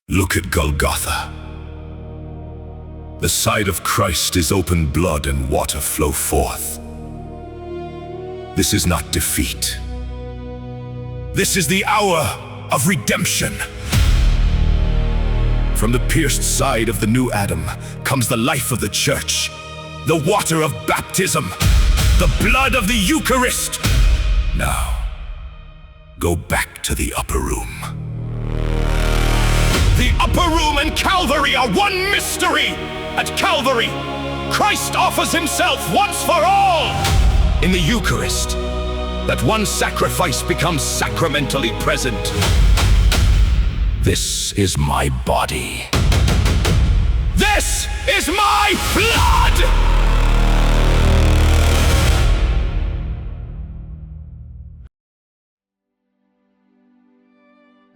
Look at Golgotha. The side of Christ is open blood and water flow forth. This is not defeat. This is the hour of redemption. From the pierced side of the new Adam comes the life of the church, the water of baptism, the blood of the Eucharist. Now, go back to the upper room. The upper room and Calvary are one mystery. At Calvary, Christ offers himself once for all. In the Eucharist, that one sacrifice becomes sacramentally present. This is my body. This is my blood!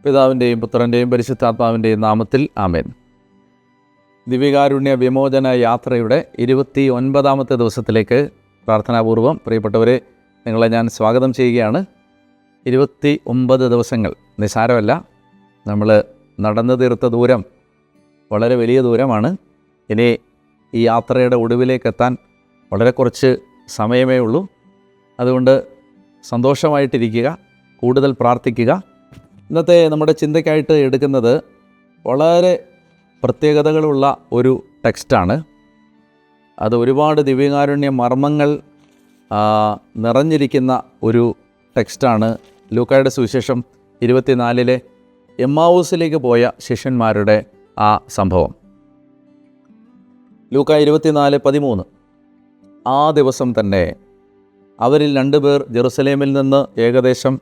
പിതാവിൻ്റെയും പുത്രൻ്റെയും പരിശുദ്ധാത്മാവിൻ്റെയും നാമത്തിൽ ആമേൻ. ദിവ്യകാരുണ്യ വിമോചന യാത്രയുടെ 29ാമത്തെ ദിവസത്തിലേക്ക് പ്രാർത്ഥനാപൂർവം പ്രിയപ്പെട്ടവരെ നിങ്ങളെ ഞാൻ സ്വാഗതം ചെയ്യുകയാണ്. 29 ദിവസങ്ങൾ നിസ്സാരമല്ല. നമ്മൾ നടന്നു തീർത്ത ദൂരം വളരെ വലിയ ദൂരമാണ്. ഇനി ഈ യാത്രയുടെ ഒടുവിലേക്കെത്താൻ വളരെ കുറച്ച് സമയമേ ഉള്ളൂ. അതുകൊണ്ട് സന്തോഷമായിട്ടിരിക്കുക, കൂടുതൽ പ്രാർത്ഥിക്കുക. ഇന്നത്തെ നമ്മുടെ ചിന്തയ്ക്കായിട്ട് എടുക്കുന്നത് വളരെ പ്രത്യേകതകളുള്ള ഒരു ടെക്സ്റ്റാണ്. അത് ഒരുപാട് ദിവ്യകാരുണ്യ മർമ്മങ്ങൾ നിറഞ്ഞിരിക്കുന്ന ഒരു ടെക്സ്റ്റാണ്. ലൂക്കായുടെ സുവിശേഷം 24 എമ്മാവൂസിലേക്ക് പോയ ശിഷ്യന്മാരുടെ ആ സംഭവം. ലൂക്ക 24:13. ആ ദിവസം തന്നെ അവരിൽ 2 പേർ ജെറുസലേമിൽ നിന്ന് ഏകദേശം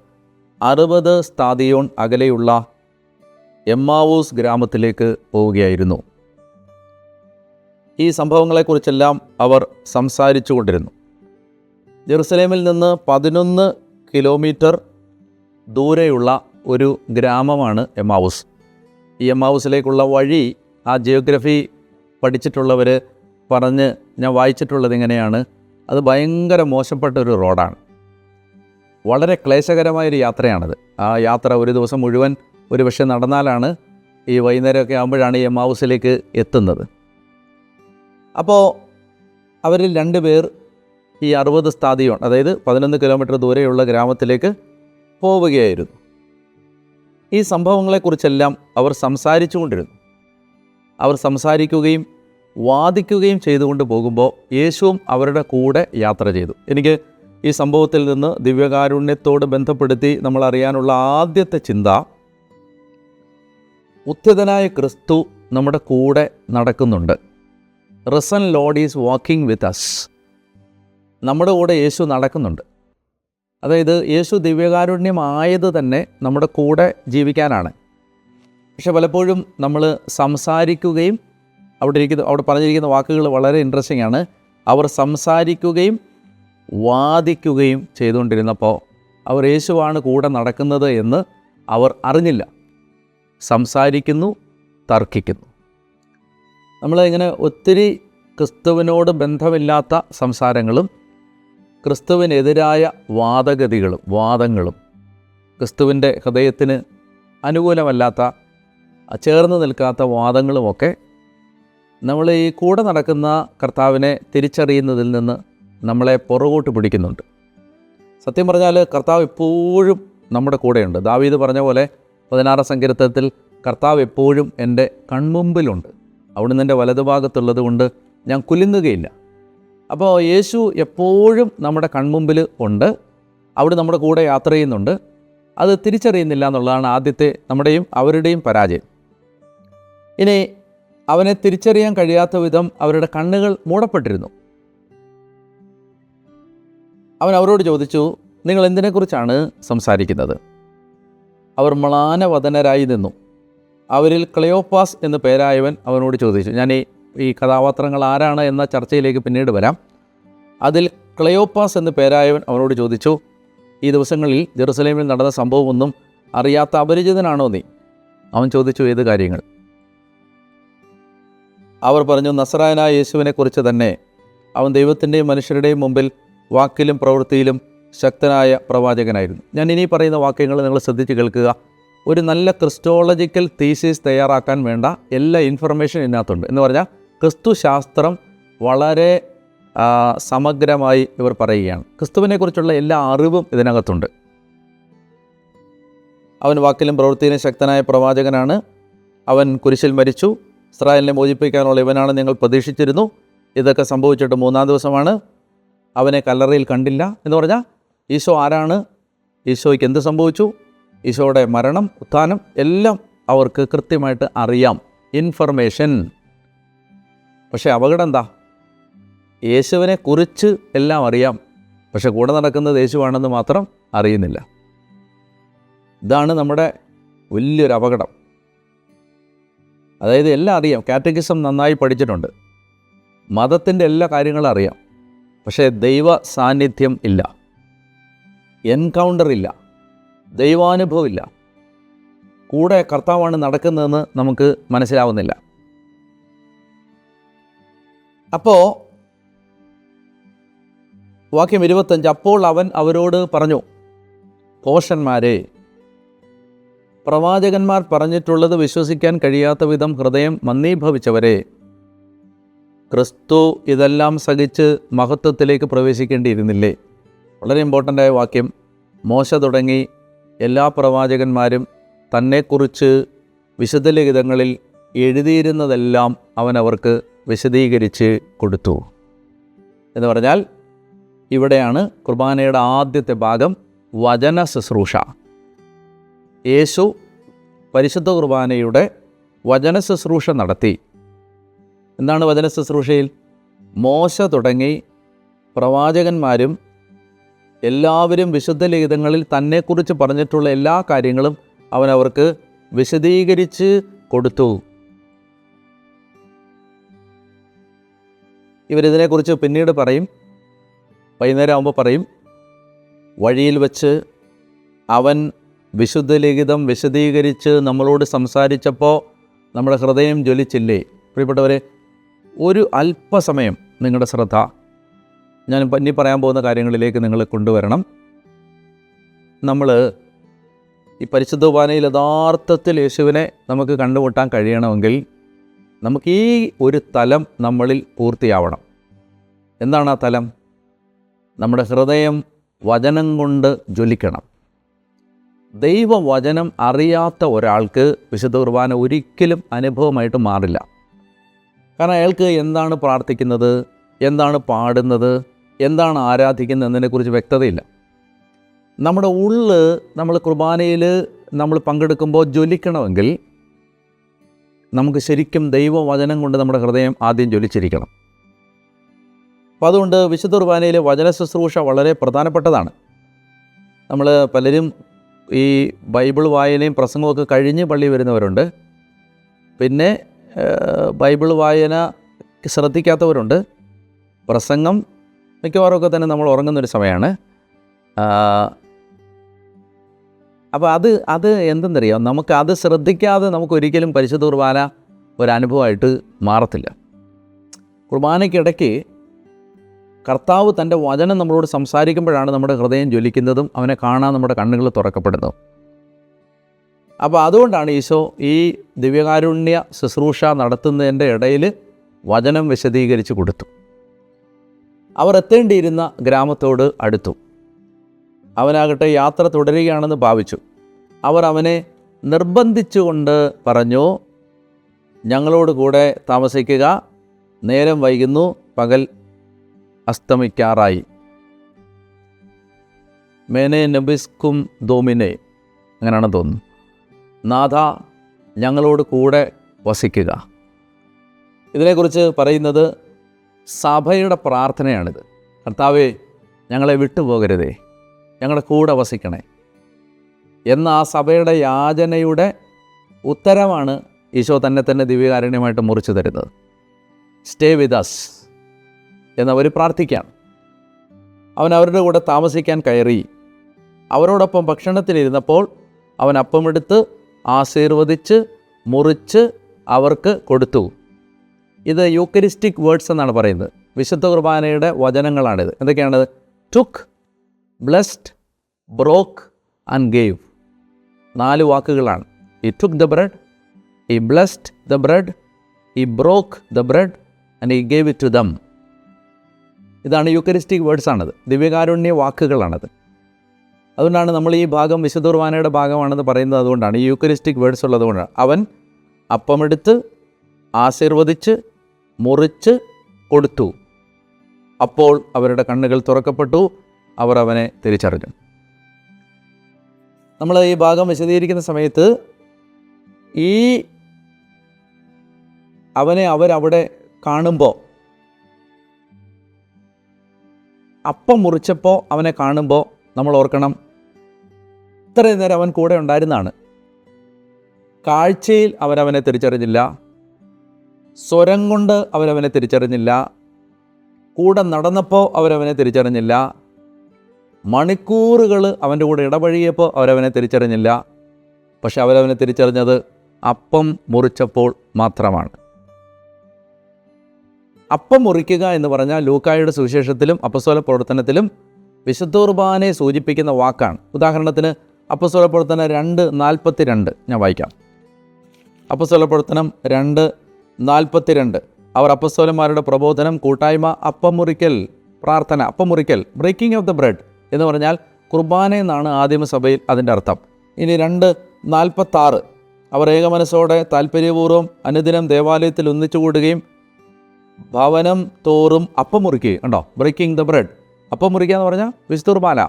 60 സ്താദിയോൺ അകലെയുള്ള എമ്മാവൂസ് ഗ്രാമത്തിലേക്ക് പോവുകയായിരുന്നു. ഈ സംഭവങ്ങളെക്കുറിച്ചെല്ലാം അവർ സംസാരിച്ചു കൊണ്ടിരുന്നു. ജെറുസലേമിൽ നിന്ന് 11 കിലോമീറ്റർ ദൂരെയുള്ള ഒരു ഗ്രാമമാണ് എമ്മാവൂസ്. ഈ എമ്മാവൂസിലേക്കുള്ള വഴി ആ ജിയോഗ്രഫി പഠിച്ചിട്ടുള്ളവർ പറഞ്ഞ് ഞാൻ വായിച്ചിട്ടുള്ളത് ഇങ്ങനെയാണ്. അത് ഭയങ്കര മോശപ്പെട്ട ഒരു റോഡാണ്. വളരെ ക്ലേശകരമായൊരു യാത്രയാണത്. ആ യാത്ര ഒരു ദിവസം മുഴുവൻ ഒരു പക്ഷേ നടന്നാലാണ് ഈ വൈകുന്നേരമൊക്കെ ആകുമ്പോഴാണ് ഈ എമ്മാവൂസിലേക്ക് എത്തുന്നത്. അപ്പോൾ അവരിൽ 2 പേർ ഈ 60 സ്താദിയോൺ, അതായത് 11 കിലോമീറ്റർ ദൂരെയുള്ള ഗ്രാമത്തിലേക്ക് പോവുകയായിരുന്നു. ഈ സംഭവങ്ങളെക്കുറിച്ചെല്ലാം അവർ സംസാരിച്ചു കൊണ്ടിരുന്നു. അവർ സംസാരിക്കുകയും വാദിക്കുകയും ചെയ്തുകൊണ്ട് പോകുമ്പോൾ യേശുവും അവരുടെ കൂടെ യാത്ര ചെയ്തു. എനിക്ക് ഈ സംഭവത്തിൽ നിന്ന് ദിവ്യകാരുണ്യത്തോട് ബന്ധപ്പെടുത്തി നമ്മൾ അറിയാനുള്ള ആദ്യത്തെ ചിന്ത, ഉത്ഥിതനായ ക്രിസ്തു നമ്മുടെ കൂടെ നടക്കുന്നുണ്ട്. Reason Lord is walking with us. നമ്മുടെ കൂടെ യേശു നടക്കുന്നുണ്ട്. അതായത് യേശു ദിവ്യകാരുണ്യമായത് തന്നെ നമ്മുടെ കൂടെ ജീവിക്കാനാണ്. പക്ഷെ പലപ്പോഴും നമ്മൾ സംസാരിക്കുകയും അവിടെ പറഞ്ഞിരിക്കുന്ന വാക്കുകൾ വളരെ ഇൻട്രസ്റ്റിംഗ് ആണ്. അവർ സംസാരിക്കുകയും വാദിക്കുകയും ചെയ്തുകൊണ്ടിരുന്നപ്പോൾ അവർ യേശുവാണ് കൂടെ നടക്കുന്നത് എന്ന് അവർ അറിഞ്ഞില്ല. സംസാരിക്കുന്നു, തർക്കിക്കുന്നു. നമ്മളിങ്ങനെ ഒത്തിരി ക്രിസ്തുവിനോട് ബന്ധമില്ലാത്ത സംസാരങ്ങളും ക്രിസ്തുവിനെതിരായ വാദങ്ങളും ക്രിസ്തുവിൻ്റെ ഹൃദയത്തിന് അനുകൂലമല്ലാത്ത, ചേർന്ന് നിൽക്കാത്ത വാദങ്ങളുമൊക്കെ നമ്മൾ ഈ കൂടെ നടക്കുന്ന കർത്താവിനെ തിരിച്ചറിയുന്നതിൽ നിന്ന് നമ്മളെ പുറകോട്ട് പിടിക്കുന്നുണ്ട്. സത്യം പറഞ്ഞാൽ കർത്താവ് എപ്പോഴും നമ്മുടെ കൂടെയുണ്ട്. ദാവീദ് പറഞ്ഞ പോലെ 16 സങ്കീർത്തനത്തിൽ കർത്താവ് എപ്പോഴും എൻ്റെ കൺമുമ്പിലുണ്ട്, അവിടുന്ന് എൻ്റെ വലതുഭാഗത്തുള്ളത് കൊണ്ട് ഞാൻ കുലുങ്ങുകയില്ല. അപ്പോൾ യേശു എപ്പോഴും നമ്മുടെ കൺമുമ്പിൽ ഉണ്ട്, അവിടെ നമ്മുടെ കൂടെ യാത്ര ചെയ്യുന്നുണ്ട്. അത് തിരിച്ചറിയുന്നില്ല എന്നുള്ളതാണ് ആദ്യത്തെ നമ്മുടെയും അവരുടെയും പരാജയം. ഇനി അവനെ തിരിച്ചറിയാൻ കഴിയാത്ത വിധം അവരുടെ കണ്ണുകൾ മൂടപ്പെട്ടിരുന്നു. അവൻ അവരോട് ചോദിച്ചു, നിങ്ങൾ എന്തിനെക്കുറിച്ചാണ് സംസാരിക്കുന്നത്? അവർ മ്ലാനവദനരായി നിന്നു. അവരിൽ ക്ലെയോപ്പാസ് എന്ന് പേരായവൻ അവനോട് ചോദിച്ചു. ഞാൻ ഈ കഥാപാത്രങ്ങൾ ആരാണ് എന്ന ചർച്ചയിലേക്ക് പിന്നീട് വരാം. അതിൽ ക്ലെയോപ്പാസ് എന്ന് പേരായവൻ അവനോട് ചോദിച്ചു, ഈ ദിവസങ്ങളിൽ ജെറുസലേമിൽ നടന്ന സംഭവമൊന്നും അറിയാത്ത അപരിചിതനാണോ നീ? അവൻ ചോദിച്ചു, ഏത് കാര്യങ്ങൾ? അവർ പറഞ്ഞു, നസറായനായ യേശുവിനെക്കുറിച്ച് തന്നെ. അവൻ ദൈവത്തിൻ്റെയും മനുഷ്യരുടെയും മുമ്പിൽ വാക്കിലും പ്രവൃത്തിയിലും ശക്തനായ പ്രവാചകനായിരുന്നു. ഞാൻ ഇനി പറയുന്ന വാക്യങ്ങൾ നിങ്ങൾ ശ്രദ്ധിച്ച് കേൾക്കുക. ഒരു നല്ല ക്രിസ്റ്റോളജിക്കൽ തീസിസ് തയ്യാറാക്കാൻ വേണ്ട എല്ലാ ഇൻഫർമേഷൻ ഇതിനകത്തുണ്ട്. എന്ന് പറഞ്ഞാൽ ക്രിസ്തു ശാസ്ത്രം വളരെ സമഗ്രമായി ഇവർ പറയുകയാണ്. ക്രിസ്തുവിനെക്കുറിച്ചുള്ള എല്ലാ അറിവും ഇതിനകത്തുണ്ട്. അവൻ വാക്കിലും പ്രവൃത്തിയിലും ശക്തനായ പ്രവാചകനാണ്. അവൻ കുരിശിൽ മരിച്ചു, ഇസ്രായേലിനെ മോചിപ്പിക്കാനുള്ള ഇവനാണ് നിങ്ങൾ പ്രതീക്ഷിച്ചിരുന്നു. ഇതൊക്കെ സംഭവിച്ചിട്ട് 3-ാം ദിവസമാണ്. അവനെ കല്ലറയിൽ കണ്ടില്ല എന്ന് പറഞ്ഞാൽ ഈശോ ആരാണ്, ഈശോയ്ക്ക് എന്ത് സംഭവിച്ചു, ഈശോയുടെ മരണം, ഉത്ഥാനം എല്ലാം അവർക്ക് കൃത്യമായിട്ട് അറിയാം, ഇൻഫർമേഷൻ. പക്ഷേ അപകടം എന്താ? യേശുവിനെ കുറിച്ച് എല്ലാം അറിയാം, പക്ഷെ കൂടെ നടക്കുന്നത് യേശുവാണെന്ന് മാത്രം അറിയുന്നില്ല. ഇതാണ് നമ്മുടെ വലിയൊരു അപകടം. അതായത് എല്ലാം അറിയാം, കാറ്റഗിസം നന്നായി പഠിച്ചിട്ടുണ്ട്, മതത്തിൻ്റെ എല്ലാ കാര്യങ്ങളും അറിയാം, പക്ഷേ ദൈവ സാന്നിധ്യം ഇല്ല, എൻകൗണ്ടർ ഇല്ല, ദൈവാനുഭവം ഇല്ല, കൂടെ കർത്താവാണ് നടക്കുന്നതെന്ന് നമുക്ക് മനസ്സിലാവുന്നില്ല. അപ്പോൾ വാക്യം 25, അപ്പോൾ അവൻ അവരോട് പറഞ്ഞു, ഭോഷന്മാരെ, പ്രവാചകന്മാർ പറഞ്ഞിട്ടുള്ളത് വിശ്വസിക്കാൻ കഴിയാത്ത വിധം ഹൃദയം മന്ദീഭവിച്ചവരെ, ക്രിസ്തു ഇതെല്ലാം സഹിച്ച് മഹത്വത്തിലേക്ക് പ്രവേശിക്കേണ്ടിയിരുന്നില്ലേ? വളരെ ഇമ്പോർട്ടൻ്റായ വാക്യം. മോശ തുടങ്ങി എല്ലാ പ്രവാചകന്മാരും തന്നെക്കുറിച്ച് വിശുദ്ധ ലിഖിതങ്ങളിൽ എഴുതിയിരുന്നതെല്ലാം അവൻ അവർക്ക് വിശദീകരിച്ച് കൊടുത്തു. എന്ന് പറഞ്ഞാൽ ഇവിടെയാണ് കുർബാനയുടെ ആദ്യത്തെ ഭാഗം, വചന ശുശ്രൂഷ. യേശു പരിശുദ്ധ കുർബാനയുടെ വചന ശുശ്രൂഷ നടത്തി. എന്താണ് വചന ശുശ്രൂഷയിൽ? മോശ തുടങ്ങി പ്രവാചകന്മാരും എല്ലാവരും വിശുദ്ധ ലിഖിതങ്ങളിൽ തന്നെക്കുറിച്ച് പറഞ്ഞിട്ടുള്ള എല്ലാ കാര്യങ്ങളും അവൻ അവർക്ക് വിശദീകരിച്ച് കൊടുത്തു. ഇവരിതിനെക്കുറിച്ച് പിന്നീട് പറയും, വൈകുന്നേരം ആകുമ്പോൾ പറയും, വഴിയിൽ വച്ച് അവൻ വിശുദ്ധ ലിഖിതം വിശദീകരിച്ച് നമ്മളോട് സംസാരിച്ചപ്പോൾ നമ്മുടെ ഹൃദയം ജ്വലിച്ചില്ലേ? പ്രിയപ്പെട്ടവരെ, ഒരു അല്പസമയം നിങ്ങളുടെ ശ്രദ്ധ ഞാൻ ഇനി പറയാൻ പോകുന്ന കാര്യങ്ങളിലേക്ക് നിങ്ങൾ കൊണ്ടുവരണം. നമ്മൾ ഈ പരിശുദ്ധ കുർബാനയിൽ യഥാർത്ഥത്തിൽ യേശുവിനെ നമുക്ക് കണ്ടുമുട്ടാൻ കഴിയണമെങ്കിൽ നമുക്ക് ഈ ഒരു തലം നമ്മളിൽ പൂർത്തിയാവണം. എന്താണ് ആ തലം? നമ്മുടെ ഹൃദയം വചനം കൊണ്ട് ജ്വലിക്കണം. ദൈവവചനം അറിയാത്ത ഒരാൾക്ക് വിശുദ്ധ കുർബാന ഒരിക്കലും അനുഭവമായിട്ട് മാറില്ല. കാരണം അയാൾക്ക് എന്താണ് പ്രാർത്ഥിക്കുന്നത്, എന്താണ് പാടുന്നത്, എന്താണ് ആരാധിക്കുന്നത് എന്നതിനെക്കുറിച്ച് വ്യക്തതയില്ല. നമ്മുടെ ഉള്ള് നമ്മൾ കുർബാനയിൽ നമ്മൾ പങ്കെടുക്കുമ്പോൾ ജ്വലിക്കണമെങ്കിൽ നമുക്ക് ശരിക്കും ദൈവവചനം കൊണ്ട് നമ്മുടെ ഹൃദയം ആദ്യം ജ്വലിച്ചിരിക്കണം. അപ്പോൾ അതുകൊണ്ട് വിശുദ്ധ കുർബാനയിലെ വചന ശുശ്രൂഷ വളരെ പ്രധാനപ്പെട്ടതാണ്. നമ്മൾ പലരും ഈ ബൈബിൾ വായനയും പ്രസംഗമൊക്കെ കഴിഞ്ഞ് പള്ളി വരുന്നവരുണ്ട്, പിന്നെ ബൈബിൾ വായന ശ്രദ്ധിക്കാത്തവരുണ്ട്. പ്രസംഗം മിക്കവാറുമൊക്കെ തന്നെ നമ്മൾ ഉറങ്ങുന്നൊരു സമയമാണ്. അപ്പോൾ അത് എന്തെന്നറിയാം, നമുക്കത് ശ്രദ്ധിക്കാതെ നമുക്കൊരിക്കലും പരിശുദ്ധ കുർബാന ഒരനുഭവമായിട്ട് മാറത്തില്ല. കുർബാനയ്ക്കിടയ്ക്ക് കർത്താവ് തൻ്റെ വചനം നമ്മളോട് സംസാരിക്കുമ്പോഴാണ് നമ്മുടെ ഹൃദയം ജ്വലിക്കുന്നതും അവനെ കാണാൻ നമ്മുടെ കണ്ണുകൾ തുറക്കപ്പെടുന്നതും. അപ്പോൾ അതുകൊണ്ടാണ് ഈശോ ഈ ദിവ്യകാരുണ്യ ശുശ്രൂഷ നടത്തുന്നതിൻ്റെ ഇടയിൽ വചനം വിശദീകരിച്ച് കൊടുത്തു. അവർ എത്തേണ്ടിയിരുന്ന ഗ്രാമത്തോട് അടുത്തു. അവനാകട്ടെ യാത്ര തുടരുകയാണെന്ന് ഭാവിച്ചു. അവർ അവനെ നിർബന്ധിച്ചുകൊണ്ട് പറഞ്ഞു, ഞങ്ങളോട് കൂടെ താമസിക്കുക, നേരം വൈകുന്നു, പകൽ അസ്തമിക്കാറായി. മേനെ നബിസ്കും ദോമിനെ, അങ്ങനെയാണെന്ന് തോന്നുന്നു. നാഥ, ഞങ്ങളോട് കൂടെ വസിക്കുക. ഇതിനെക്കുറിച്ച് പറയുന്നത് സഭയുടെ പ്രാർത്ഥനയാണിത്. കർത്താവേ, ഞങ്ങളെ വിട്ടുപോകരുതേ, ഞങ്ങളുടെ കൂടെ വസിക്കണേ എന്ന ആ സഭയുടെ യാചനയുടെ ഉത്തരമാണ് ഈശോ തന്നെ ദിവ്യകാരുണ്യമായിട്ട് മുറിച്ചു തരുന്നത്. സ്റ്റേ വിത്ത് അസ് എന്നവർ പ്രാർത്ഥിക്കുകയാണ്. അവൻ അവരുടെ കൂടെ താമസിക്കാൻ കയറി. അവരോടൊപ്പം ഭക്ഷണത്തിലിരുന്നപ്പോൾ അവൻ അപ്പമെടുത്ത് ആശീർവദിച്ച് മുറിച്ച് അവർക്ക് കൊടുത്തു. ഇത് യൂക്കരിസ്റ്റിക് വേർഡ്സ് എന്നാണ് പറയുന്നത്. വിശുദ്ധ കുർബാനയുടെ വചനങ്ങളാണിത്. എന്തൊക്കെയാണത്? Took, blessed, broke and gave. 4 വാക്കുകളാണ്. He took the bread, he blessed the bread, he broke the bread and he gave it to them. ഇതാണ് യൂക്കറിസ്റ്റിക് വേർഡ്സാണത്, ദിവ്യകാരുണ്യ വാക്കുകളാണത്. അതുകൊണ്ടാണ് നമ്മൾ ഈ ഭാഗം വിശുദ്ധ കുർബാനയുടെ ഭാഗമാണെന്ന് പറയുന്നത്. അതുകൊണ്ടാണ് ഈ യൂക്കറിസ്റ്റിക് വേർഡ്സ് ഉള്ളതുകൊണ്ടാണ്. അവൻ അപ്പമെടുത്ത് ആശീർവദിച്ച് മുറിച്ച് കൊടുത്തു. അപ്പോൾ അവരുടെ കണ്ണുകൾ തുറക്കപ്പെട്ടു, അവർ അവനെ തിരിച്ചറിഞ്ഞു. നമ്മൾ ഈ ഭാഗം വിശദീകരിക്കുന്ന സമയത്ത് ഈ അവനെ അവരവിടെ കാണുമ്പോൾ, അപ്പം മുറിച്ചപ്പോൾ അവനെ കാണുമ്പോൾ നമ്മൾ ഓർക്കണം, ഇത്രയും നേരം അവൻ കൂടെ ഉണ്ടായിരുന്നതാണ്. കാഴ്ചയിൽ അവരവനെ തിരിച്ചറിഞ്ഞില്ല, സ്വരം കൊണ്ട് അവരവനെ തിരിച്ചറിഞ്ഞില്ല, കൂടെ നടന്നപ്പോൾ അവരവനെ തിരിച്ചറിഞ്ഞില്ല, മണിക്കൂറുകൾ അവൻ്റെ കൂടെ ഇടപഴകിയപ്പോൾ അവരവനെ തിരിച്ചറിഞ്ഞില്ല. പക്ഷെ അവരവനെ തിരിച്ചറിഞ്ഞത് അപ്പം മുറിച്ചപ്പോൾ മാത്രമാണ്. അപ്പം മുറിക്കുക എന്ന് പറഞ്ഞാൽ ലൂക്കായുടെ സുവിശേഷത്തിലും അപ്പസ്തോല പ്രവർത്തനത്തിലും വിശുദ്ധ കുർബാനയെ സൂചിപ്പിക്കുന്ന വാക്കാണ്. ഉദാഹരണത്തിന് അപ്പസ്തോല പ്രവർത്തനം 2:42 ഞാൻ വായിക്കാം. അപ്പസ്തോല പ്രവർത്തനം 2:42. അവർ അപ്പസ്തോലന്മാരുടെ പ്രബോധനം, കൂട്ടായ്മ, അപ്പം മുറിക്കൽ, പ്രാർത്ഥന. അപ്പം മുറിക്കൽ, ബ്രേക്കിംഗ് ഓഫ് ദ ബ്രെഡ് എന്ന് പറഞ്ഞാൽ കുർബാന എന്നാണ് ആദിമസഭയിൽ അതിൻ്റെ അർത്ഥം. ഇനി 2:46. അവർ ഏകമനസ്സോടെ താല്പര്യപൂർവ്വം അനുദിനം ദേവാലയത്തിൽ ഒന്നിച്ചുകൂടുകയും ഭവനം തോറും അപ്പം മുറിക്കുകയും. കണ്ടോ, ബ്രേക്കിംഗ് ദ ബ്രെഡ്, അപ്പം മുറിക്കുക എന്ന് പറഞ്ഞാൽ വിശുദ്ധ കുർബാന.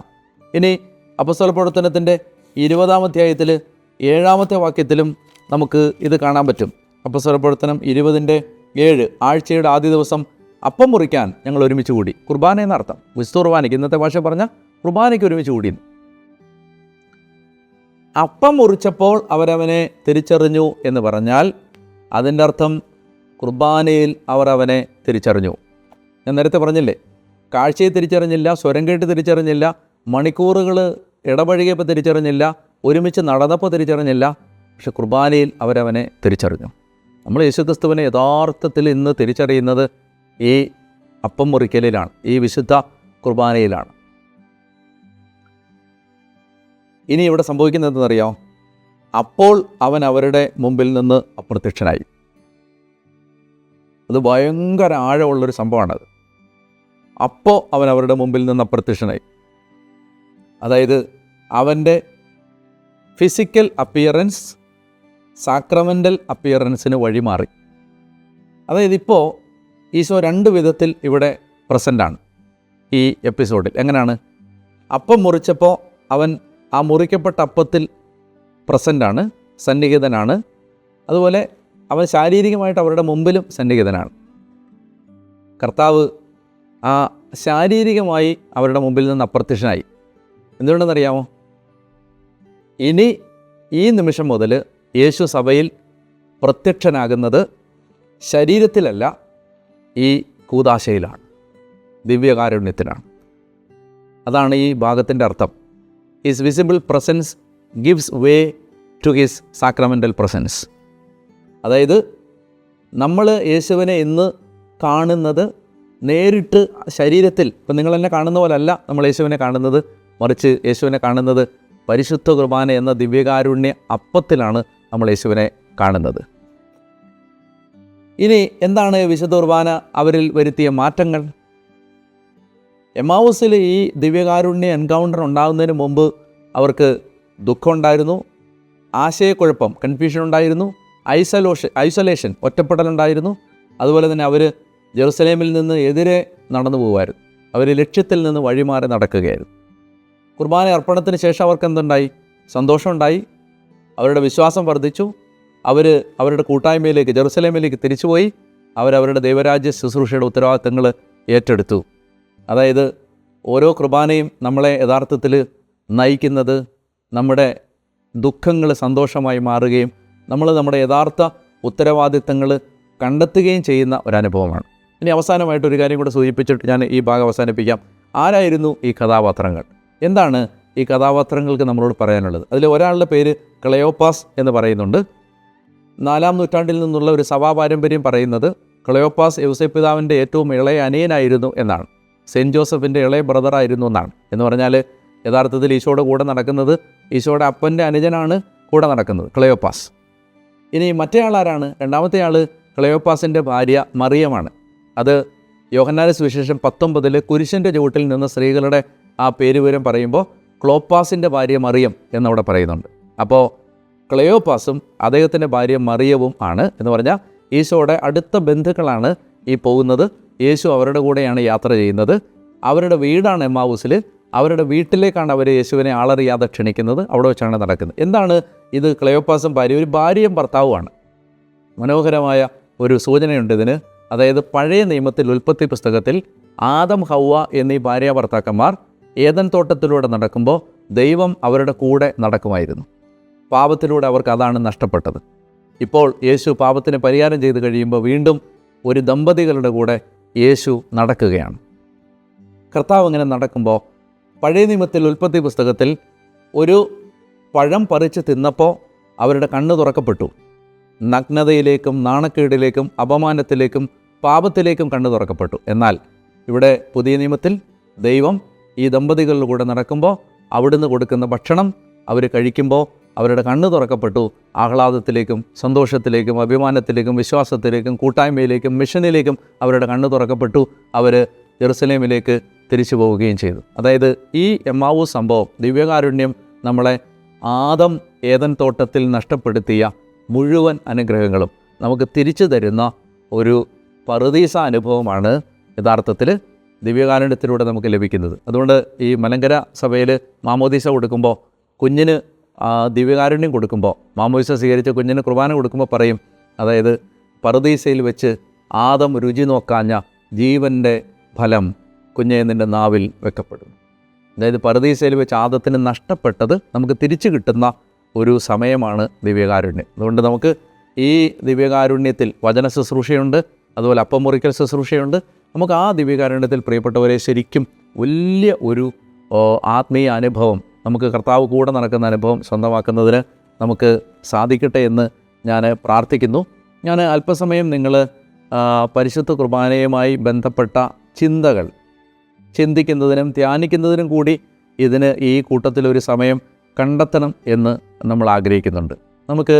ഇനി അപ്പസ്തോല പ്രവർത്തനത്തിൻ്റെ 20-ാം അധ്യായത്തിൽ 7-ാമത്തെ വാക്യത്തിലും നമുക്ക് ഇത് കാണാൻ പറ്റും. അപ്പസ്തോല പ്രവർത്തനം 20:7. ആഴ്ചയുടെ ആദ്യ ദിവസം അപ്പം മുറിക്കാൻ ഞങ്ങൾ ഒരുമിച്ച് കൂടി. കുർബാന എന്നർത്ഥം, വിശുദ്ധ കുർബാനയ്ക്ക്, ഇന്നത്തെ ഭാഷ പറഞ്ഞാൽ കുർബാനയ്ക്ക് ഒരുമിച്ച് കൂടി. അപ്പം മുറിച്ചപ്പോൾ അവരവനെ തിരിച്ചറിഞ്ഞു എന്ന് പറഞ്ഞാൽ അതിൻ്റെ അർത്ഥം കുർബാനയിൽ അവർ അവനെ തിരിച്ചറിഞ്ഞു. ഞാൻ നേരത്തെ പറഞ്ഞില്ലേ, കാഴ്ചയെ തിരിച്ചറിഞ്ഞില്ല, സ്വരം കേട്ട് തിരിച്ചറിഞ്ഞില്ല, മണിക്കൂറുകൾ ഇടപഴകിയപ്പോൾ തിരിച്ചറിഞ്ഞില്ല, ഒരുമിച്ച് നടന്നപ്പോൾ തിരിച്ചറിഞ്ഞില്ല. പക്ഷെ കുർബാനയിൽ അവരവനെ തിരിച്ചറിഞ്ഞു. നമ്മൾ യേശുക്രിസ്തുവിനെ യഥാർത്ഥത്തിൽ ഇന്ന് തിരിച്ചറിയുന്നത് ഈ അപ്പം മുറിക്കലിലാണ്, ഈ വിശുദ്ധ കുർബാനയിലാണ്. ഇനി ഇവിടെ സംഭവിക്കുന്നതെന്നറിയാമോ? അപ്പോൾ അവൻ അവരുടെ മുമ്പിൽ നിന്ന് അപ്രത്യക്ഷനായി. അത് ഭയങ്കര ആഴമുള്ളൊരു സംഭവമാണത്. അപ്പോൾ അവൻ അവരുടെ മുമ്പിൽ നിന്ന് അപ്രത്യക്ഷനായി. അതായത് അവൻ്റെ ഫിസിക്കൽ അപ്പിയറൻസ് സാക്രമെൻ്റൽ അപ്പിയറൻസിന് വഴിമാറി. അതായത് ഇപ്പോൾ ഈശോ 2 വിധത്തിൽ ഇവിടെ പ്രസൻ്റാണ് ഈ എപ്പിസോഡിൽ. എങ്ങനെയാണ്? അപ്പം മുറിച്ചപ്പോൾ അവൻ ആ മുറിക്കപ്പെട്ട അപ്പത്തിൽ പ്രസൻ്റാണ്, സന്നിഹിതനാണ്. അതുപോലെ അവൻ ശാരീരികമായിട്ട് അവരുടെ മുമ്പിലും സന്നിഹിതനാണ്. കർത്താവ് ആ ശാരീരികമായി അവരുടെ മുമ്പിൽ നിന്ന് അപ്രത്യക്ഷനായി. എന്തുകൊണ്ടെന്നറിയാമോ? ഇനി ഈ നിമിഷം മുതൽ യേശു സഭയിൽ പ്രത്യക്ഷനാകുന്നത് ശരീരത്തിലല്ല, ഈ കൂദാശയിലാണ്, ദിവ്യകാരുണ്യത്തിലാണ്. അതാണ് ഈ ഭാഗത്തിൻ്റെ അർത്ഥം. His visible presence gives way to his sacramental presence. അതായത് നമ്മൾ യേശുവിനെ ഇന്ന് കാണുന്നത് നേരിട്ട് ശരീരത്തിൽ, ഇപ്പം നിങ്ങളെന്നെ കാണുന്ന പോലല്ല നമ്മൾ യേശുവിനെ കാണുന്നത്, മറിച്ച് യേശുവിനെ കാണുന്നത് പരിശുദ്ധ കുർബാന എന്ന ദിവ്യകാരുണ്യ അപ്പത്തിലാണ് നമ്മൾ യേശുവിനെ കാണുന്നത്. ഇനി എന്താണ് വിശുദ്ധ കുർബാന അവരിൽ വരുത്തിയ മാറ്റങ്ങൾ? എമ്മാവൂസിൽ ഈ ദിവ്യകാരുണ്യ എൻകൗണ്ടർ ഉണ്ടാകുന്നതിന് മുമ്പ് അവർക്ക് ദുഃഖമുണ്ടായിരുന്നു, ആശയക്കുഴപ്പം, കൺഫ്യൂഷൻ ഉണ്ടായിരുന്നു, ഐസൊലേഷൻ, ഒറ്റപ്പെടലുണ്ടായിരുന്നു. അതുപോലെ തന്നെ അവർ ജെറുസലേമിൽ നിന്ന് എതിരെ നടന്നു പോകുമായിരുന്നു. അവർ ലക്ഷ്യത്തിൽ നിന്ന് വഴിമാറി നടക്കുകയായിരുന്നു. കുർബാന അർപ്പണത്തിന് ശേഷം അവർക്ക് എന്തുണ്ടായി? സന്തോഷമുണ്ടായി, അവരുടെ വിശ്വാസം വർദ്ധിച്ചു. അവരുടെ കൂട്ടായ്മയിലേക്ക്, ജെറുസലേമിലേക്ക് തിരിച്ചുപോയി. അവരവരുടെ ദൈവരാജ്യ ശുശ്രൂഷയുടെ ഉത്തരവാദിത്തങ്ങൾ ഏറ്റെടുത്തു. അതായത് ഓരോ കുർബാനയും നമ്മളെ യഥാർത്ഥത്തിൽ നയിക്കുന്നത് നമ്മുടെ ദുഃഖങ്ങൾ സന്തോഷമായി മാറുകയും നമ്മൾ നമ്മുടെ യഥാർത്ഥ ഉത്തരവാദിത്തങ്ങൾ കണ്ടെത്തുകയും ചെയ്യുന്ന ഒരനുഭവമാണ്. ഇനി അവസാനമായിട്ടൊരു കാര്യം കൂടെ സൂചിപ്പിച്ചിട്ട് ഞാൻ ഈ ഭാഗം അവസാനിപ്പിക്കാം. ആരായിരുന്നു ഈ കഥാപാത്രങ്ങൾ? എന്താണ് ഈ കഥാപാത്രങ്ങൾക്ക് നമ്മളോട് പറയാനുള്ളത്? അതിൽ ഒരാളുടെ പേര് ക്ലെയോപ്പാസ് എന്ന് പറയുന്നുണ്ട്. 4-ാം നൂറ്റാണ്ടിൽ നിന്നുള്ള ഒരു സഭാപാരമ്പര്യം പറയുന്നത് ക്ലെയോപ്പാസ് യൗസേപ്പിതാവിൻ്റെ ഏറ്റവും ഇളയ അനിയനായിരുന്നു എന്നാണ്. സെൻറ്റ് ജോസഫിൻ്റെ ഇളയ ബ്രദറായിരുന്നു എന്നാണ്. എന്ന് പറഞ്ഞാൽ യഥാർത്ഥത്തിൽ ഈശോയുടെ കൂടെ നടക്കുന്നത് ഈശോയുടെ അപ്പൻ്റെ അനുജനാണ്. കൂടെ നടക്കുന്നത്, ക്ലെയോപ്പാസ്. ഇനി മറ്റേ ആളാരാണ്? രണ്ടാമത്തെ ആൾ ക്ലെയോപ്പാസിൻ്റെ ഭാര്യ മറിയമാണ്. അത് യോഹന്നാന്റെ സുവിശേഷം 19 കുരിശിൻ്റെ ചുവട്ടിൽ നിന്ന് സ്ത്രീകളുടെ ആ പേരുവിവരം പറയുമ്പോൾ ക്ലോപ്പാസിൻ്റെ ഭാര്യ മറിയം എന്നവിടെ പറയുന്നുണ്ട്. അപ്പോൾ ക്ലെയോപ്പാസും അദ്ദേഹത്തിൻ്റെ ഭാര്യ മറിയവും ആണ് എന്ന് പറഞ്ഞാൽ ഈശോയുടെ അടുത്ത ബന്ധുക്കളാണ് ഈ പോകുന്നത്. യേശു അവരുടെ കൂടെയാണ് യാത്ര ചെയ്യുന്നത്. അവരുടെ വീടാണ് എമ്മാവൂസിൽ. അവരുടെ വീട്ടിലേക്കാണ് അവർ യേശുവിനെ ആളറിയാതെ ക്ഷണിക്കുന്നത്. അവിടെ വെച്ചാണ് നടക്കുന്നത്. എന്താണ് ഇത്? ക്ലെയോപ്പാസും ഭാര്യ, ഒരു ഭാര്യയും ഭർത്താവുമാണ്. മനോഹരമായ ഒരു സൂചനയുണ്ട് ഇതിന്. അതായത് പഴയ നിയമത്തിൽ, ഉൽപ്പത്തി പുസ്തകത്തിൽ ആദം, ഹൗവ എന്നീ ഭാര്യ ഭർത്താക്കന്മാർ ഏദൻ തോട്ടത്തിലൂടെ നടക്കുമ്പോൾ ദൈവം അവരുടെ കൂടെ നടക്കുമായിരുന്നു. പാപത്തിലൂടെ അവർക്ക് അതാണ് നഷ്ടപ്പെട്ടത്. ഇപ്പോൾ യേശു പാപത്തിന് പരിഹാരം ചെയ്ത് കഴിയുമ്പോൾ വീണ്ടും ഒരു ദമ്പതികളുടെ കൂടെ യേശു നടക്കുകയാണ്. കർത്താവ് ഇങ്ങനെ നടക്കുമ്പോൾ പഴയ നിയമത്തിൽ, ഉൽപ്പത്തി പുസ്തകത്തിൽ ഒരു പഴം പറിച്ച് തിന്നപ്പോൾ അവരുടെ കണ്ണ് തുറക്കപ്പെട്ടു. നഗ്നതയിലേക്കും നാണക്കേടിലേക്കും അപമാനത്തിലേക്കും പാപത്തിലേക്കും കണ്ണ് തുറക്കപ്പെട്ടു. എന്നാൽ ഇവിടെ പുതിയ നിയമത്തിൽ ദൈവം ഈ ദമ്പതികളുടെ കൂടെ നടക്കുമ്പോൾ അവിടുന്ന് കൊടുക്കുന്ന ഭക്ഷണം അവർ കഴിക്കുമ്പോൾ അവരുടെ കണ്ണ് തുറക്കപ്പെട്ടു. ആഹ്ലാദത്തിലേക്കും സന്തോഷത്തിലേക്കും അഭിമാനത്തിലേക്കും വിശ്വാസത്തിലേക്കും കൂട്ടായ്മയിലേക്കും മിഷനിലേക്കും അവരുടെ കണ്ണ് തുറക്കപ്പെട്ടു. അവർ ജെറുസലേമിലേക്ക് തിരിച്ചു പോവുകയും ചെയ്തു. അതായത് ഈ എമ്മാവൂസ് സംഭവം, ദിവ്യകാരുണ്യം നമ്മളെ ആദം ഏദൻ തോട്ടത്തിൽ നഷ്ടപ്പെടുത്തിയ മുഴുവൻ അനുഗ്രഹങ്ങളും നമുക്ക് തിരിച്ചു തരുന്ന ഒരു പറുദീസ അനുഭവമാണ് യഥാർത്ഥത്തിൽ ദിവ്യകാരുണ്യത്തിലൂടെ നമുക്ക് ലഭിക്കുന്നത്. അതുകൊണ്ട് ഈ മലങ്കര സഭയിൽ മാമോദീസ കൊടുക്കുമ്പോൾ, കുഞ്ഞിന് ദിവ്യകാരുണ്യം കൊടുക്കുമ്പോൾ, മാമോദീസ സ്വീകരിച്ച കുഞ്ഞിന് കുർബാന കൊടുക്കുമ്പോൾ പറയും, അതായത് പറുദീസയിൽ വെച്ച് ആദം രുചി നോക്കാഞ്ഞ ജീവൻ്റെ ഫലം കുഞ്ഞെ നിൻ്റെ നാവിൽ വെക്കപ്പെടുന്നു. അതായത് പറുദീസയിൽ വെച്ച് ആദത്തിന് നഷ്ടപ്പെട്ടത് നമുക്ക് തിരിച്ചു കിട്ടുന്ന ഒരു സമയമാണ് ദിവ്യകാരുണ്യം. അതുകൊണ്ട് നമുക്ക് ഈ ദിവ്യകാരുണ്യത്തിൽ വചന ശുശ്രൂഷയുണ്ട്, അതുപോലെ അപ്പം മുറിക്കൽ ശുശ്രൂഷയുണ്ട്. നമുക്ക് ആ ദിവ്യകാരുണ്യത്തിൽ പ്രിയപ്പെട്ടവരെ ശരിക്കും വലിയ ഒരു ആത്മീയ അനുഭവം, നമുക്ക് കർത്താവ് കൂടെ നടക്കുന്ന അനുഭവം സ്വന്തമാക്കുന്നതിന് നമുക്ക് സാധിക്കട്ടെ എന്ന് ഞാൻ പ്രാർത്ഥിക്കുന്നു. ഞാൻ അല്പസമയം നിങ്ങൾ പരിശുദ്ധ കുർബാനയുമായി ബന്ധപ്പെട്ട ചിന്തകൾ ചിന്തിക്കുന്നതിനും ധ്യാനിക്കുന്നതിനും കൂടി ഇതിന് ഈ കൂട്ടത്തിലൊരു സമയം കണ്ടെത്തണം എന്ന് നമ്മൾ ആഗ്രഹിക്കുന്നുണ്ട്. നമുക്ക്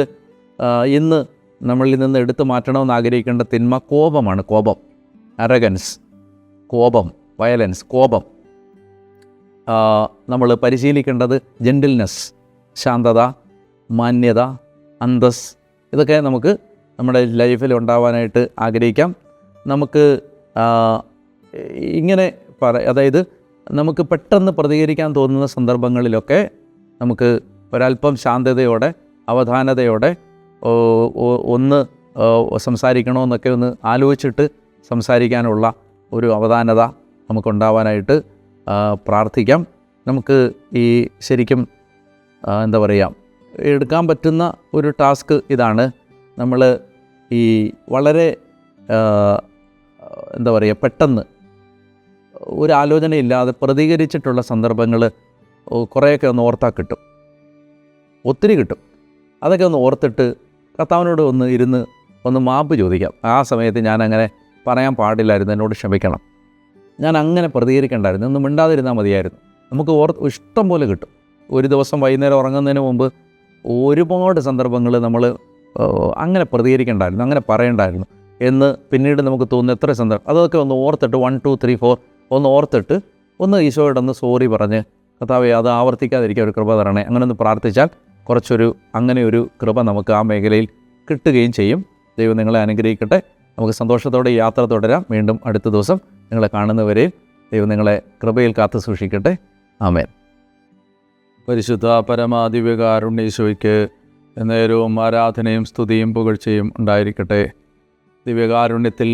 ഇന്ന് നമ്മളിൽ നിന്ന് എടുത്തു മാറ്റണമെന്ന് ആഗ്രഹിക്കേണ്ട തിന്മ കോപമാണ്. കോപം, അറഗൻസ്, കോപം, വയലൻസ്, കോപം. നമ്മൾ പരിശീലിക്കേണ്ടത് ജെൻറ്റിൽനെസ്, ശാന്തത, മാന്യത, അന്തസ്. ഇതൊക്കെ നമുക്ക് നമ്മുടെ ലൈഫിൽ ഉണ്ടാവാനായിട്ട് ആഗ്രഹിക്കാം. നമുക്ക് ഇങ്ങനെ അതായത് നമുക്ക് പെട്ടെന്ന് പ്രതികരിക്കാൻ തോന്നുന്ന സന്ദർഭങ്ങളിലൊക്കെ നമുക്ക് ഒരല്പം ശാന്തതയോടെ അവധാനതയോടെ ഒന്ന് സംസാരിക്കണമെന്നൊക്കെ ഒന്ന് ആലോചിച്ചിട്ട് സംസാരിക്കാനുള്ള ഒരു അവധാനത നമുക്കുണ്ടാവാനായിട്ട് പ്രാർത്ഥിക്കാം. നമുക്ക് ഈ ശരിക്കും എന്താ പറയുക, എടുക്കാൻ പറ്റുന്ന ഒരു ടാസ്ക് ഇതാണ്. നമ്മൾ ഈ വളരെ എന്താ പറയുക, പെട്ടെന്ന് ഒരു ആലോചനയില്ലാതെ പ്രതികരിച്ചിട്ടുള്ള സന്ദർഭങ്ങൾ കുറേയൊക്കെ ഒന്ന് ഓർത്താൽ കിട്ടും, ഒത്തിരി കിട്ടും. അതൊക്കെ ഒന്ന് ഓർത്തിട്ട് കർത്താവിനോട് ഒന്ന് ഇരുന്ന് ഒന്ന് മാപ്പ് ചോദിക്കാം. ആ സമയത്ത് ഞാൻ അങ്ങനെ പറയാൻ പാടില്ലായിരുന്നു, എന്നോട് ക്ഷമിക്കണം, ഞാൻ അങ്ങനെ പ്രതികരിക്കേണ്ടായിരുന്നു, ഒന്നും മിണ്ടാതിരുന്നാൽ മതിയായിരുന്നു. നമുക്ക് ഇഷ്ടം പോലെ കിട്ടും. ഒരു ദിവസം വൈകുന്നേരം ഉറങ്ങുന്നതിന് മുമ്പ് ഒരുപാട് സന്ദർഭങ്ങൾ നമ്മൾ അങ്ങനെ പ്രതികരിക്കേണ്ടായിരുന്നു, അങ്ങനെ പറയണ്ടായിരുന്നു എന്ന് പിന്നീട് നമുക്ക് തോന്നുന്ന എത്ര സന്ദർഭം. അതൊക്കെ ഒന്ന് ഓർത്തിട്ട് 1 2 3 4 ഒന്ന് ഓർത്തിട്ട് ഒന്ന് ഈശോയോടൊന്ന് സോറി പറഞ്ഞ്, കർത്താവേ അത് ആവർത്തിക്കാതിരിക്കാൻ ഒരു കൃപ തരണേ, അങ്ങനെ ഒന്ന് പ്രാർത്ഥിച്ചാൽ അങ്ങനെ ഒരു കൃപ നമുക്ക് ആ മേഖലയിൽ കിട്ടുകയും ചെയ്യും. ദൈവം നിങ്ങളെ അനുഗ്രഹിക്കട്ടെ. നമുക്ക് സന്തോഷത്തോടെ യാത്ര തുടരാം. വീണ്ടും അടുത്ത ദിവസം നിങ്ങളെ കാണുന്നവരെയും ദൈവം നിങ്ങളെ കൃപയിൽ കാത്തു സൂക്ഷിക്കട്ടെ. ആമേൻ. പരിശുദ്ധ പരമാദിവ്യകാരുണ്യേശോയ്ക്ക് എന്നേരവും ആരാധനയും സ്തുതിയും പുകഴ്ചയും ഉണ്ടായിരിക്കട്ടെ. ദിവ്യകാരുണ്യത്തിൽ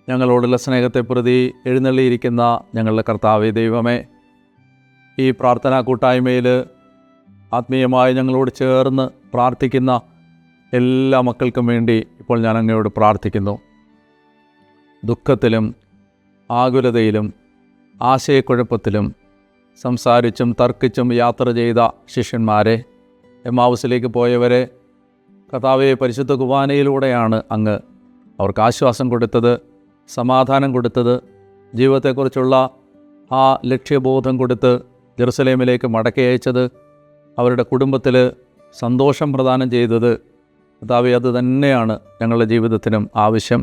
ഞങ്ങളോടുള്ള സ്നേഹത്തെ പ്രതി എഴുന്നള്ളിയിരിക്കുന്ന ഞങ്ങളുടെ കർത്താവേ ദൈവമേ, ഈ പ്രാർത്ഥനാ കൂട്ടായ്മയിൽ ആത്മീയമായി ഞങ്ങളോട് ചേർന്ന് പ്രാർത്ഥിക്കുന്ന എല്ലാ മക്കൾക്കും വേണ്ടി ഇപ്പോൾ ഞാൻ അങ്ങയോട് പ്രാർത്ഥിക്കുന്നു. ദുഃഖത്തിലും ആകുലതയിലും ആശയക്കുഴപ്പത്തിലും സംസാരിച്ചും തർക്കിച്ചും യാത്ര ചെയ്ത ശിഷ്യന്മാരെ, എമ്മാവൂസിലേക്ക് പോയവരെ കർത്താവേ, പരിശുദ്ധ കുർബാനയിലൂടെയാണ് അങ്ങ് അവർക്ക് ആശ്വാസം കൊടുത്തത്, സമാധാനം കൊടുത്തത്, ജീവിതത്തെക്കുറിച്ചുള്ള ആ ലക്ഷ്യബോധം കൊടുത്ത് ജെറുസലേമിലേക്ക് മടക്കി അയച്ചത്, അവരുടെ കുടുംബത്തിൽ സന്തോഷം പ്രദാനം ചെയ്തത്. കർത്താവേ, അത് തന്നെയാണ് ഞങ്ങളുടെ ജീവിതത്തിനും ആവശ്യം.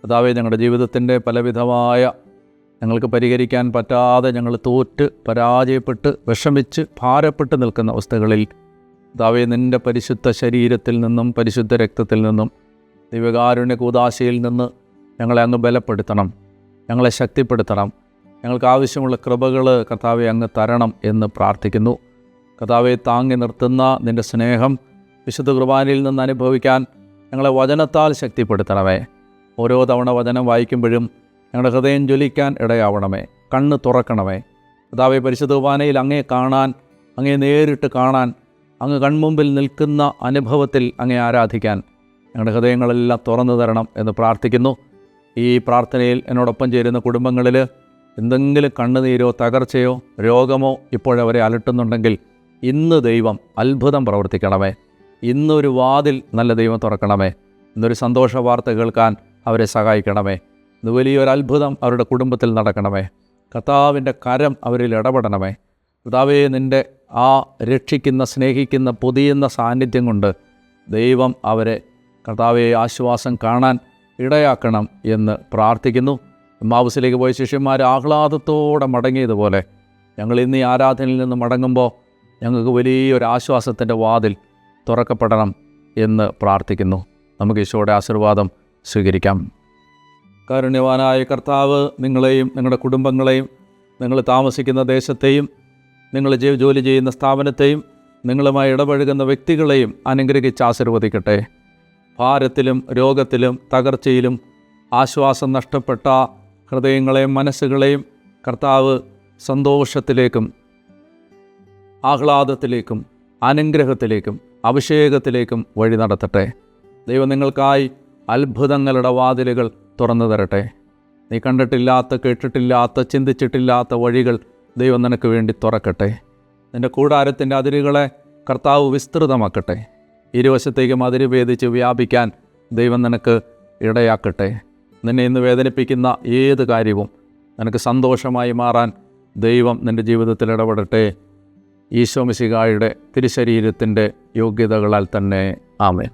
കർത്താവേ, ഞങ്ങളുടെ ജീവിതത്തിൻ്റെ പലവിധമായ ഞങ്ങൾക്ക് പരിഹരിക്കാൻ പറ്റാതെ ഞങ്ങൾ തോറ്റ് പരാജയപ്പെട്ട് വിഷമിച്ച് ഭാരപ്പെട്ട് നിൽക്കുന്ന അവസ്ഥകളിൽ കർത്താവേ, നിൻ്റെ പരിശുദ്ധ ശരീരത്തിൽ നിന്നും പരിശുദ്ധ രക്തത്തിൽ നിന്നും ദിവ്യകാരുണ്യ കൂദാശയിൽ നിന്ന് ഞങ്ങളെ അങ്ങ് ബലപ്പെടുത്തണം, ഞങ്ങളെ ശക്തിപ്പെടുത്തണം. ഞങ്ങൾക്ക് ആവശ്യമുള്ള കൃപകൾ കർത്താവെ അങ്ങ് തരണം എന്ന് പ്രാർത്ഥിക്കുന്നു. കർത്താവെ, താങ്ങി നിർത്തുന്ന നിൻ്റെ സ്നേഹം വിശുദ്ധ കുർബാനയിൽ നിന്ന് അനുഭവിക്കാൻ ഞങ്ങളെ വചനത്താൽ ശക്തിപ്പെടുത്തണമേ. ഓരോ തവണ വചനം വായിക്കുമ്പോഴും ഞങ്ങളുടെ ഹൃദയം ജ്വലിക്കാൻ ഇടയാവണമേ, കണ്ണ് തുറക്കണമേ. കർത്താവെ, പരിശുദ്ധ കുർബാനയിൽ അങ്ങേ കാണാൻ, അങ്ങേ നേരിട്ട് കാണാൻ, അങ്ങ് കൺമുമ്പിൽ നിൽക്കുന്ന അനുഭവത്തിൽ അങ്ങേ ആരാധിക്കാൻ ഞങ്ങളുടെ ഹൃദയങ്ങളെല്ലാം തുറന്നു തരണം എന്ന് പ്രാർത്ഥിക്കുന്നു. ഈ പ്രാർത്ഥനയിൽ എന്നോടൊപ്പം ചേരുന്ന കുടുംബങ്ങളിൽ എന്തെങ്കിലും കണ്ണുനീരോ തകർച്ചയോ രോഗമോ ഇപ്പോഴവരെ അലട്ടുന്നുണ്ടെങ്കിൽ ഇന്ന് ദൈവം അത്ഭുതം പ്രവർത്തിക്കണമേ. ഇന്നൊരു വാതിൽ നല്ല ദൈവം തുറക്കണമേ. ഇന്നൊരു സന്തോഷ വാർത്ത കേൾക്കാൻ അവരെ സഹായിക്കണമേ. ഇന്ന് വലിയൊരു അത്ഭുതം അവരുടെ കുടുംബത്തിൽ നടക്കണമേ. കർത്താവിൻ്റെ കരം അവരിൽ ഇടപെടണമേ. കർത്താവേ, നിൻ്റെ ആ രക്ഷിക്കുന്ന, സ്നേഹിക്കുന്ന, പൊതിയുന്ന സാന്നിധ്യം കൊണ്ട് ദൈവം അവരെ കർത്താവെ ആശ്വാസം കാണാൻ ഇടയാക്കണം എന്ന് പ്രാർത്ഥിക്കുന്നു. എമ്മാവുസിലേക്ക് പോയ ശിഷ്യന്മാർ ആഹ്ലാദത്തോടെ മടങ്ങിയതുപോലെ ഞങ്ങൾ ഇന്ന് ഈ ആരാധനയിൽ നിന്ന് മടങ്ങുമ്പോൾ ഞങ്ങൾക്ക് വലിയൊരു ആശ്വാസത്തിൻ്റെ വാതിൽ തുറക്കപ്പെടണം എന്ന് പ്രാർത്ഥിക്കുന്നു. നമുക്ക് ഈശോയുടെ ആശീർവാദം സ്വീകരിക്കാം. കാരുണ്യവാനായ കർത്താവ് നിങ്ങളെയും നിങ്ങളുടെ കുടുംബങ്ങളെയും നിങ്ങൾ താമസിക്കുന്ന ദേശത്തെയും നിങ്ങൾ ജോലി ചെയ്യുന്ന സ്ഥാപനത്തെയും നിങ്ങളുമായി ഇടപഴകുന്ന വ്യക്തികളെയും അനുഗ്രഹിച്ച് ആശീർവദിക്കട്ടെ. ഭാരത്തിലും രോഗത്തിലും തകർച്ചയിലും ആശ്വാസം നഷ്ടപ്പെട്ട ഹൃദയങ്ങളെയും മനസ്സുകളെയും കർത്താവ് സന്തോഷത്തിലേക്കും ആഹ്ലാദത്തിലേക്കും അനുഗ്രഹത്തിലേക്കും അഭിഷേകത്തിലേക്കും വഴി നടത്തട്ടെ. ദൈവം നിങ്ങൾക്കായി അത്ഭുതങ്ങളുടെ വാതിലുകൾ തുറന്നു തരട്ടെ. നീ കണ്ടിട്ടില്ലാത്ത, കേട്ടിട്ടില്ലാത്ത, ചിന്തിച്ചിട്ടില്ലാത്ത വഴികൾ ദൈവം നിനക്ക് വേണ്ടി തുറക്കട്ടെ. നിൻ്റെ കൂടാരത്തിൻ്റെ അതിരുകളെ കർത്താവ് വിസ്തൃതമാക്കട്ടെ. ഇരുവശത്തേക്കും അതിര് ഭേദിച്ച് വ്യാപിക്കാൻ ദൈവം നിനക്ക് ഇടയാക്കട്ടെ. നിന്നെ ഇന്ന് വേദനിപ്പിക്കുന്ന ഏത് കാര്യവും നിനക്ക് സന്തോഷമായി മാറാൻ ദൈവം നിൻ്റെ ജീവിതത്തിൽ ഇടപെടട്ടെ. ഈശോ മിശിഹായുടെ തിരുശരീരത്തിൻ്റെ യോഗ്യതകളാൽ തന്നെ. ആമേൻ.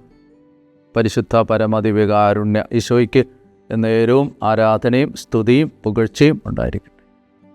പരിശുദ്ധ പരമദിവ്യകാരുണ്യ ഈശോയ്ക്ക് എന്നേരവും ആരാധനയും സ്തുതിയും പുകഴ്ചയും ഉണ്ടായിരിക്കും.